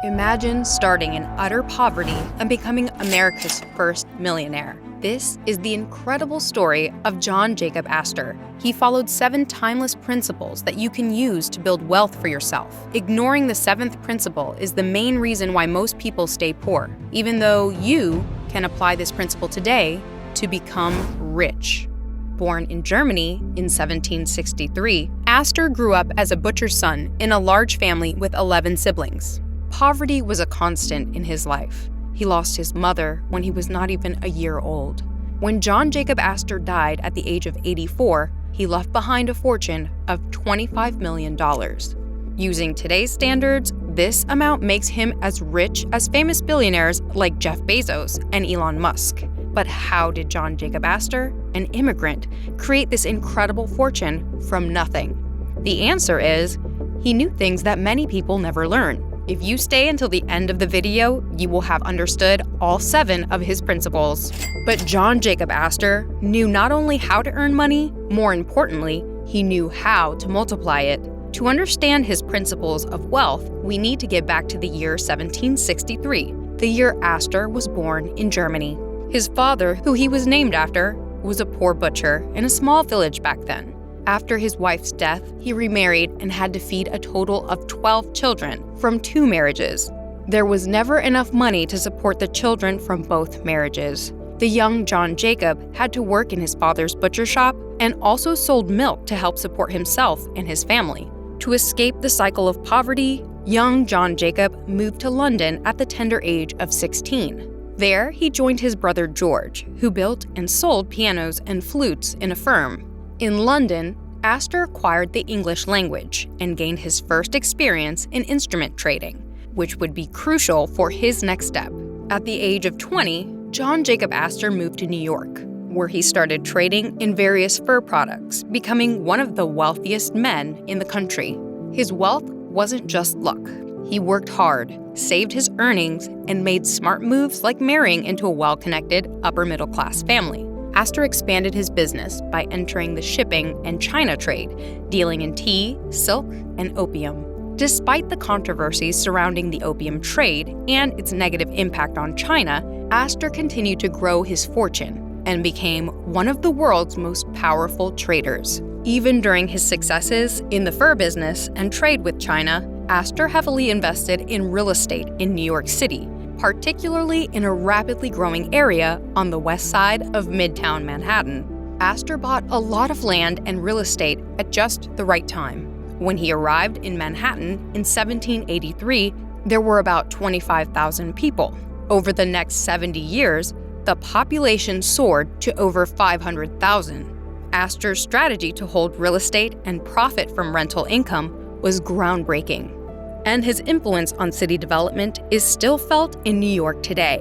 Imagine starting in utter poverty and becoming America's first millionaire. This is the incredible story of John Jacob Astor. He followed 7 timeless principles that you can use to build wealth for yourself. Ignoring the 7th principle is the main reason why most people stay poor, even though you can apply this principle today to become rich. Born in Germany in 1763, Astor grew up as a butcher's son in a large family with 11 siblings. Poverty was a constant in his life. He lost his mother when he was not even a year old. When John Jacob Astor died at the age of 84, he left behind a fortune of $25 million. Using today's standards, this amount makes him as rich as famous billionaires like Jeff Bezos and Elon Musk. But how did John Jacob Astor, an immigrant, create this incredible fortune from nothing? The answer is, he knew things that many people never learn. If you stay until the end of the video, you will have understood all 7 of his principles. But John Jacob Astor knew not only how to earn money, more importantly, he knew how to multiply it. To understand his principles of wealth, we need to get back to the year 1763, the year Astor was born in Germany. His father, who he was named after, was a poor butcher in a small village back then. After his wife's death, he remarried and had to feed a total of 12 children from 2 marriages. There was never enough money to support the children from both marriages. The young John Jacob had to work in his father's butcher shop and also sold milk to help support himself and his family. To escape the cycle of poverty, young John Jacob moved to London at the tender age of 16. There, he joined his brother George, who built and sold pianos and flutes in a firm. In London, Astor acquired the English language and gained his first experience in instrument trading, which would be crucial for his next step. At the age of 20, John Jacob Astor moved to New York, where he started trading in various fur products, becoming one of the wealthiest men in the country. His wealth wasn't just luck. He worked hard, saved his earnings, and made smart moves like marrying into a well-connected upper-middle-class family. Astor expanded his business by entering the shipping and China trade, dealing in tea, silk, and opium. Despite the controversies surrounding the opium trade and its negative impact on China, Astor continued to grow his fortune and became one of the world's most powerful traders. Even during his successes in the fur business and trade with China, Astor heavily invested in real estate in New York City, particularly in a rapidly growing area on the west side of Midtown Manhattan. Astor bought a lot of land and real estate at just the right time. When he arrived in Manhattan in 1783, there were about 25,000 people. Over the next 70 years, the population soared to over 500,000. Astor's strategy to hold real estate and profit from rental income was groundbreaking, and his influence on city development is still felt in New York today.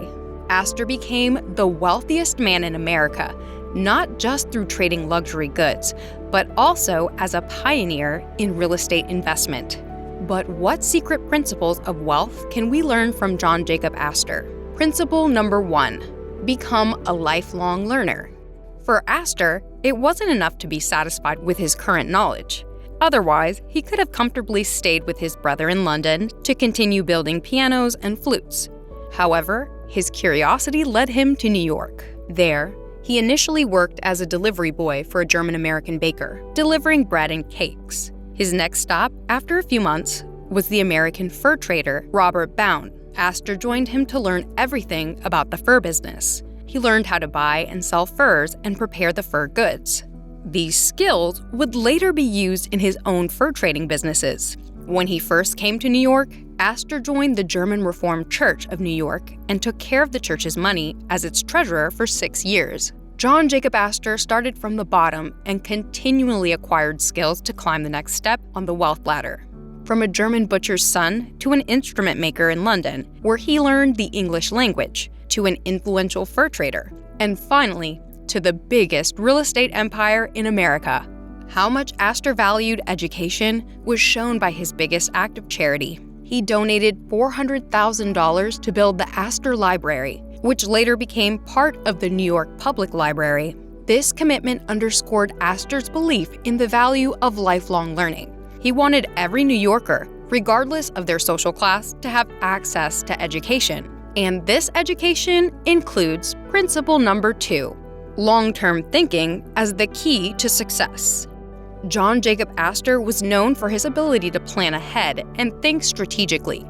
Astor became the wealthiest man in America, not just through trading luxury goods, but also as a pioneer in real estate investment. But what secret principles of wealth can we learn from John Jacob Astor? Principle number 1, become a lifelong learner. For Astor, it wasn't enough to be satisfied with his current knowledge. Otherwise, he could have comfortably stayed with his brother in London to continue building pianos and flutes. However, his curiosity led him to New York. There, he initially worked as a delivery boy for a German-American baker, delivering bread and cakes. His next stop, after a few months, was the American fur trader Robert Bound. Astor joined him to learn everything about the fur business. He learned how to buy and sell furs and prepare the fur goods. These skills would later be used in his own fur trading businesses. When he first came to New York, Astor joined the German Reformed Church of New York and took care of the church's money as its treasurer for 6 years. John Jacob Astor started from the bottom and continually acquired skills to climb the next step on the wealth ladder. From a German butcher's son to an instrument maker in London, where he learned the English language, to an influential fur trader, and finally, to the biggest real estate empire in America. How much Astor valued education was shown by his biggest act of charity. He donated $400,000 to build the Astor Library, which later became part of the New York Public Library. This commitment underscored Astor's belief in the value of lifelong learning. He wanted every New Yorker, regardless of their social class, to have access to education. And this education includes principle number 2, long-term thinking as the key to success. John Jacob Astor was known for his ability to plan ahead and think strategically,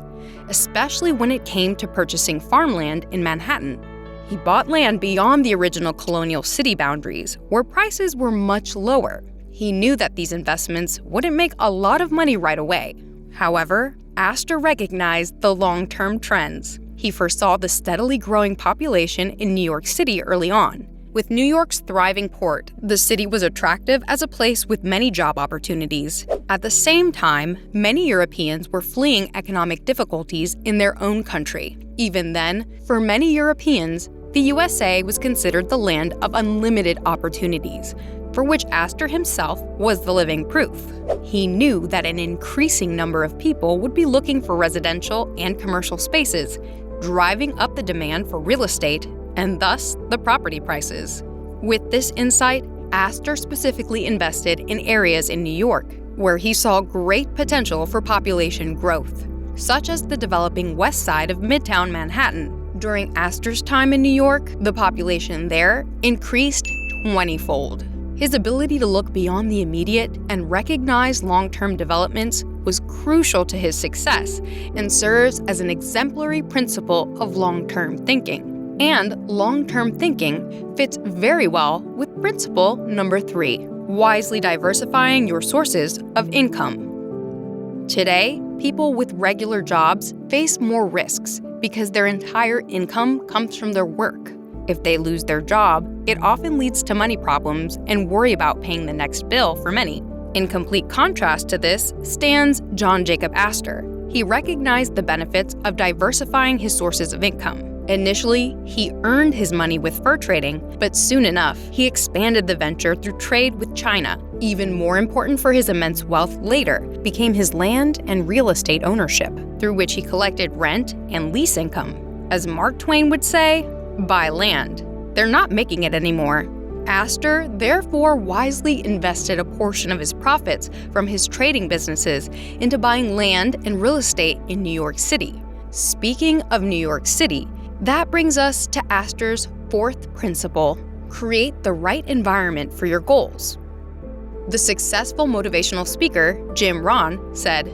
especially when it came to purchasing farmland in Manhattan. He bought land beyond the original colonial city boundaries, where prices were much lower. He knew that these investments wouldn't make a lot of money right away. However, Astor recognized the long-term trends. He foresaw the steadily growing population in New York City early on. With New York's thriving port, the city was attractive as a place with many job opportunities. At the same time, many Europeans were fleeing economic difficulties in their own country. Even then, for many Europeans, the USA was considered the land of unlimited opportunities, for which Astor himself was the living proof. He knew that an increasing number of people would be looking for residential and commercial spaces, driving up the demand for real estate and thus the property prices. With this insight, Astor specifically invested in areas in New York where he saw great potential for population growth, such as the developing west side of Midtown Manhattan. During Astor's time in New York, the population there increased 20-fold. His ability to look beyond the immediate and recognize long-term developments was crucial to his success and serves as an exemplary principle of long-term thinking. And long-term thinking fits very well with principle number 3, wisely diversifying your sources of income. Today, people with regular jobs face more risks because their entire income comes from their work. If they lose their job, it often leads to money problems and worry about paying the next bill for many. In complete contrast to this stands John Jacob Astor. He recognized the benefits of diversifying his sources of income. Initially, he earned his money with fur trading, but soon enough, he expanded the venture through trade with China. Even more important for his immense wealth later became his land and real estate ownership, through which he collected rent and lease income. As Mark Twain would say, buy land. They're not making it anymore. Astor therefore wisely invested a portion of his profits from his trading businesses into buying land and real estate in New York City. Speaking of New York City, that brings us to Astor's 4th principle: create the right environment for your goals. The successful motivational speaker, Jim Rohn, said,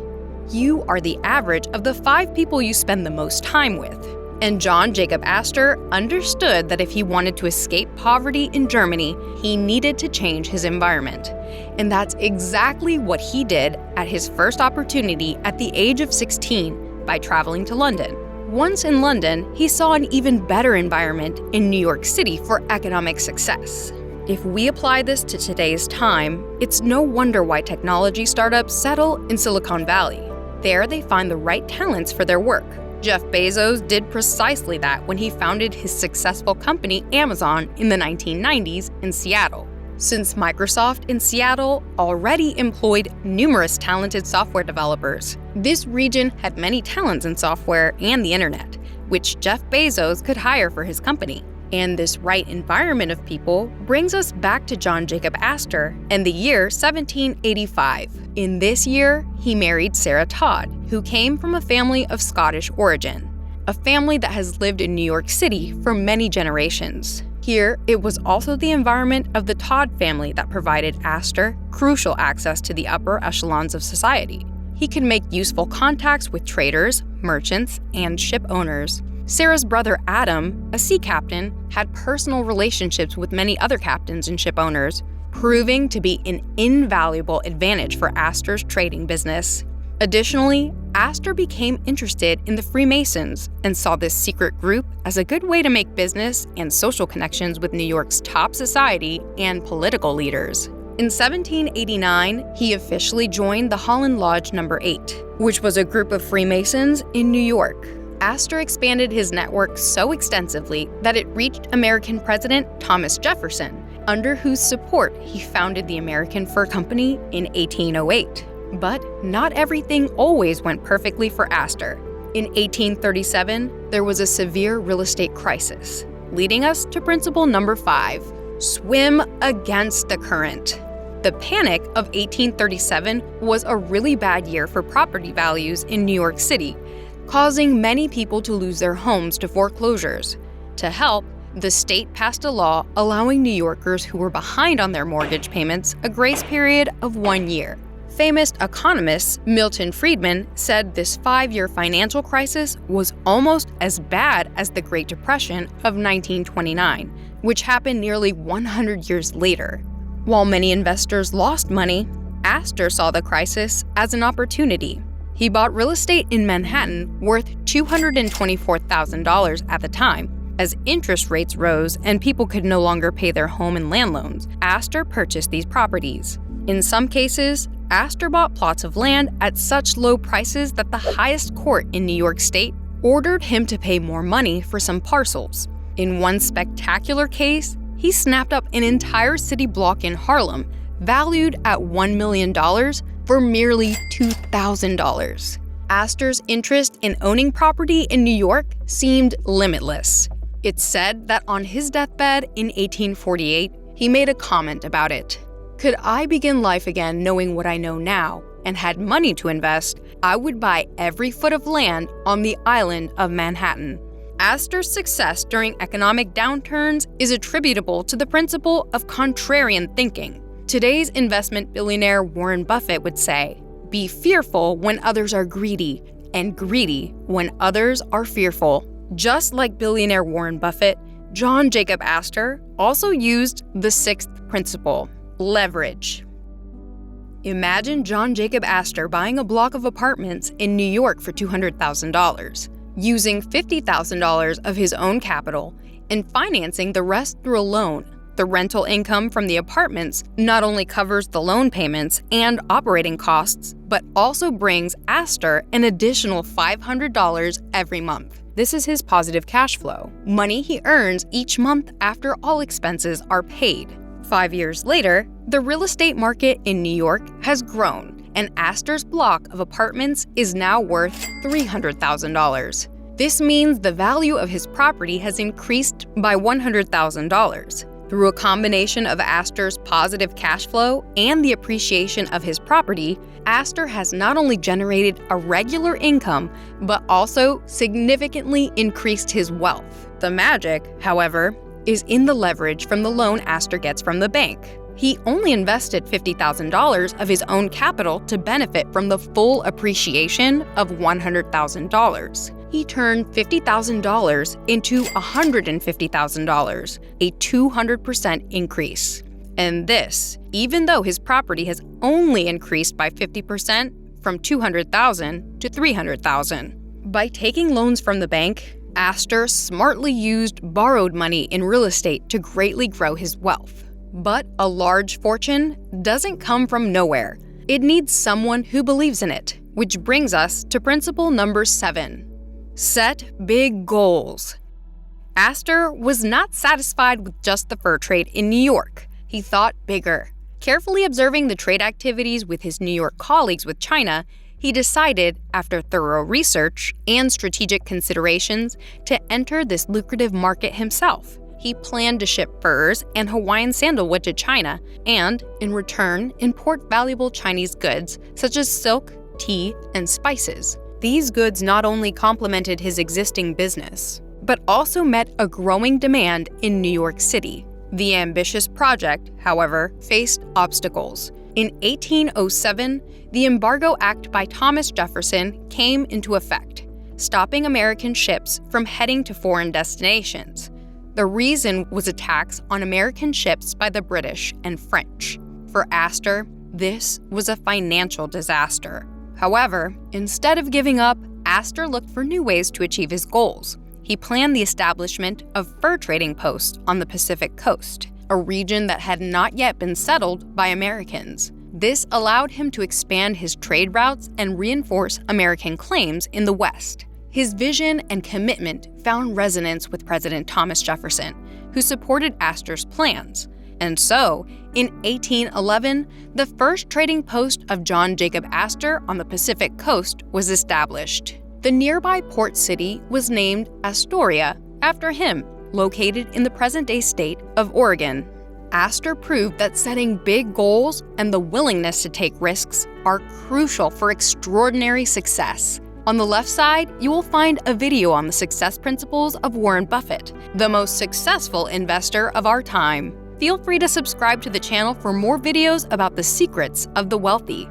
"You are the average of the 5 people you spend the most time with." And John Jacob Astor understood that if he wanted to escape poverty in Germany, he needed to change his environment. And that's exactly what he did at his first opportunity at the age of 16 by traveling to London. Once in London, he saw an even better environment in New York City for economic success. If we apply this to today's time, it's no wonder why technology startups settle in Silicon Valley. There they find the right talents for their work. Jeff Bezos did precisely that when he founded his successful company Amazon in the 1990s in Seattle. Since Microsoft in Seattle already employed numerous talented software developers, this region had many talents in software and the internet, which Jeff Bezos could hire for his company. And this right environment of people brings us back to John Jacob Astor and the year 1785. In this year, he married Sarah Todd, who came from a family of Scottish origin, a family that has lived in New York City for many generations. Here, it was also the environment of the Todd family that provided Astor crucial access to the upper echelons of society. He could make useful contacts with traders, merchants, and ship owners. Sarah's brother Adam, a sea captain, had personal relationships with many other captains and ship owners, proving to be an invaluable advantage for Astor's trading business. Additionally, Astor became interested in the Freemasons and saw this secret group as a good way to make business and social connections with New York's top society and political leaders. In 1789, he officially joined the Holland Lodge No. 8, which was a group of Freemasons in New York. Astor expanded his network so extensively that it reached American President Thomas Jefferson, under whose support he founded the American Fur Company in 1808. But not everything always went perfectly for Astor. In 1837, there was a severe real estate crisis, leading us to principle number 5, swim against the current. The Panic of 1837 was a really bad year for property values in New York City, causing many people to lose their homes to foreclosures. To help, the state passed a law allowing New Yorkers who were behind on their mortgage payments a grace period of 1 year. Famous economist Milton Friedman said this 5-year financial crisis was almost as bad as the Great Depression of 1929, which happened nearly 100 years later. While many investors lost money, Astor saw the crisis as an opportunity. He bought real estate in Manhattan worth $224,000 at the time. As interest rates rose and people could no longer pay their home and land loans, Astor purchased these properties. In some cases, Astor bought plots of land at such low prices that the highest court in New York State ordered him to pay more money for some parcels. In one spectacular case, he snapped up an entire city block in Harlem, valued at $1 million for merely $2,000. Astor's interest in owning property in New York seemed limitless. It's said that on his deathbed in 1848, he made a comment about it. "Could I begin life again knowing what I know now, and had money to invest, I would buy every foot of land on the island of Manhattan." Astor's success during economic downturns is attributable to the principle of contrarian thinking. Today's investment billionaire Warren Buffett would say, "Be fearful when others are greedy, and greedy when others are fearful." Just like billionaire Warren Buffett, John Jacob Astor also used the sixth principle: leverage. Imagine John Jacob Astor buying a block of apartments in New York for $200,000, using $50,000 of his own capital, and financing the rest through a loan. The rental income from the apartments not only covers the loan payments and operating costs, but also brings Astor an additional $500 every month. This is his positive cash flow, money he earns each month after all expenses are paid. 5 years later, the real estate market in New York has grown, and Astor's block of apartments is now worth $300,000. This means the value of his property has increased by $100,000. Through a combination of Astor's positive cash flow and the appreciation of his property, Astor has not only generated a regular income, but also significantly increased his wealth. The magic, however, is in the leverage from the loan Astor gets from the bank. He only invested $50,000 of his own capital to benefit from the full appreciation of $100,000. He turned $50,000 into $150,000, a 200% increase. And this, even though his property has only increased by 50% from $200,000 to $300,000. By taking loans from the bank, Astor smartly used borrowed money in real estate to greatly grow his wealth. But a large fortune doesn't come from nowhere. It needs someone who believes in it, which brings us to principle number 7. Set big goals. Astor was not satisfied with just the fur trade in New York. He thought bigger. Carefully observing the trade activities with his New York colleagues with China, he decided, after thorough research and strategic considerations, to enter this lucrative market himself. He planned to ship furs and Hawaiian sandalwood to China and, in return, import valuable Chinese goods such as silk, tea, and spices. These goods not only complemented his existing business, but also met a growing demand in New York City. The ambitious project, however, faced obstacles. In 1807, the Embargo Act by Thomas Jefferson came into effect, stopping American ships from heading to foreign destinations. The reason was attacks on American ships by the British and French. For Astor, this was a financial disaster. However, instead of giving up, Astor looked for new ways to achieve his goals. He planned the establishment of fur trading posts on the Pacific coast, a region that had not yet been settled by Americans. This allowed him to expand his trade routes and reinforce American claims in the West. His vision and commitment found resonance with President Thomas Jefferson, who supported Astor's plans. And so, in 1811, the first trading post of John Jacob Astor on the Pacific coast was established. The nearby port city was named Astoria after him, located in the present-day state of Oregon. Astor proved that setting big goals and the willingness to take risks are crucial for extraordinary success. On the left side, you will find a video on the success principles of Warren Buffett, the most successful investor of our time. Feel free to subscribe to the channel for more videos about the secrets of the wealthy.